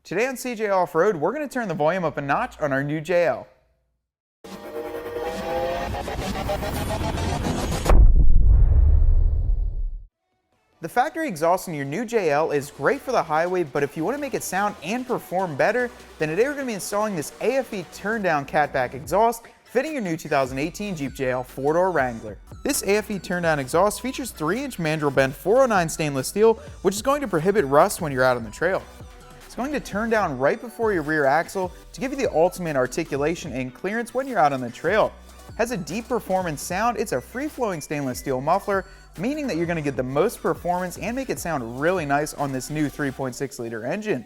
Today on CJ Off-Road, we're going to turn the volume up a notch on our new JL. The factory exhaust in your new JL is great for the highway, but if you want to make it sound and perform better, then today we're going to be installing this aFe turn-down catback exhaust fitting your new 2018 Jeep JL 4-door Wrangler. This aFe turn-down exhaust features 3-inch mandrel bend 409 stainless steel, which is going to prohibit rust when you're out on the trail. It's going to turn down right before your rear axle to give you the ultimate articulation and clearance when you're out on the trail. It has a deep performance sound. It's a free-flowing stainless steel muffler, meaning that you're going to get the most performance and make it sound really nice on this new 3.6 liter engine.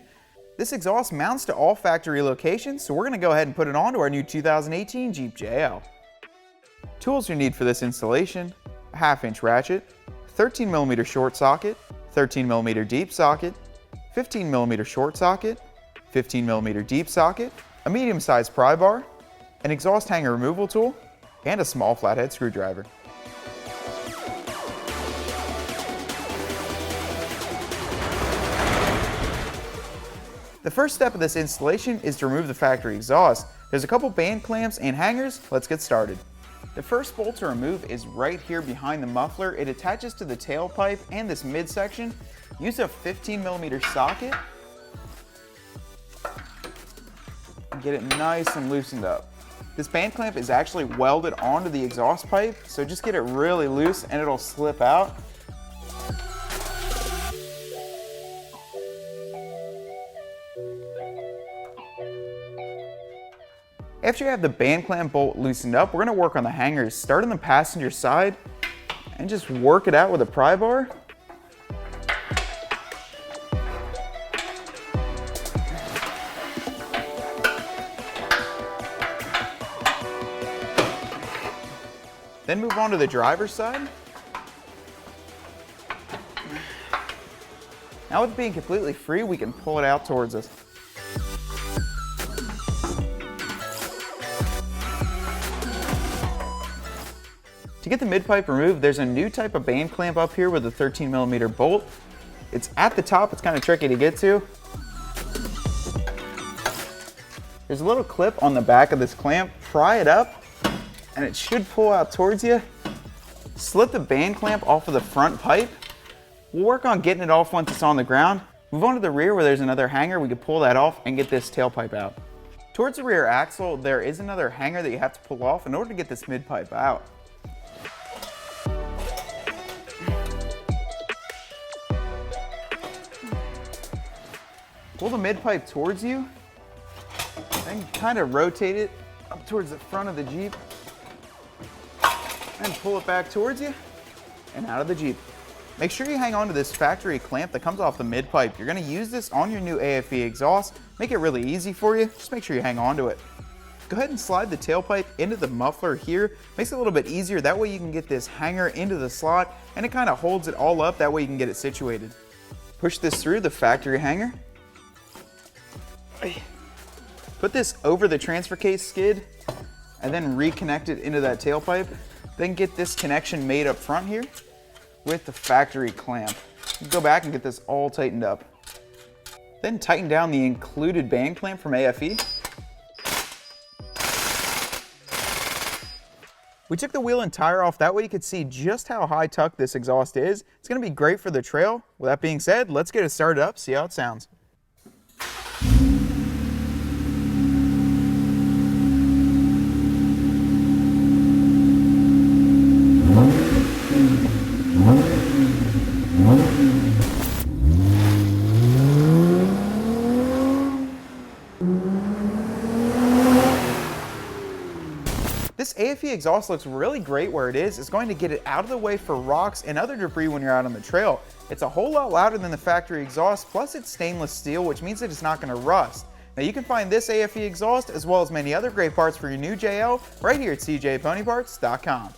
This exhaust mounts to all factory locations, so we're going to go ahead and put it onto our new 2018 Jeep JL. Tools you need for this installation: a 1/2-inch ratchet, 13mm short socket, 13mm deep socket, 15mm short socket, 15mm deep socket, a medium-sized pry bar, an exhaust hanger removal tool, and a small flathead screwdriver. The first step of this installation is to remove the factory exhaust. There's a couple band clamps and hangers. Let's get started. The first bolt to remove is right here behind the muffler. It attaches to the tailpipe and this midsection. Use a 15mm socket and get it nice and loosened up. This band clamp is actually welded onto the exhaust pipe, so just get it really loose and it'll slip out. After you have the band clamp bolt loosened up, we're going to work on the hangers. Start on the passenger side and just work it out with a pry bar. Then move on to the driver's side. Now with it being completely free, we can pull it out towards us. To get the midpipe removed, there's a new type of band clamp up here with a 13mm bolt. It's at the top, it's kind of tricky to get to. There's a little clip on the back of this clamp. Pry it up and it should pull out towards you. Slip the band clamp off of the front pipe. We'll work on getting it off once it's on the ground. Move on to the rear where there's another hanger. We can pull that off and get this tailpipe out. Towards the rear axle, there is another hanger that you have to pull off in order to get this midpipe out. Pull the midpipe towards you, then kind of rotate it up towards the front of the Jeep, and pull it back towards you and out of the Jeep. Make sure you hang on to this factory clamp that comes off the midpipe. You're going to use this on your new aFe exhaust. Make it really easy for you. Just make sure you hang on to it. Go ahead and slide the tailpipe into the muffler here. Makes it a little bit easier. That way you can get this hanger into the slot and it kind of holds it all up. That way you can get it situated. Push this through the factory hanger. Put this over the transfer case skid and then reconnect it into that tailpipe. Then get this connection made up front here with the factory clamp. Go back and get this all tightened up. Then tighten down the included band clamp from aFe. We took the wheel and tire off, that way you could see just how high tucked this exhaust is. It's going to be great for the trail. With that being said, let's get it started up, see how it sounds. This aFe exhaust looks really great where it is. It's going to get it out of the way for rocks and other debris when you're out on the trail. It's a whole lot louder than the factory exhaust, plus it's stainless steel, which means that it's not going to rust. Now you can find this aFe exhaust as well as many other great parts for your new JL right here at cjponyparts.com.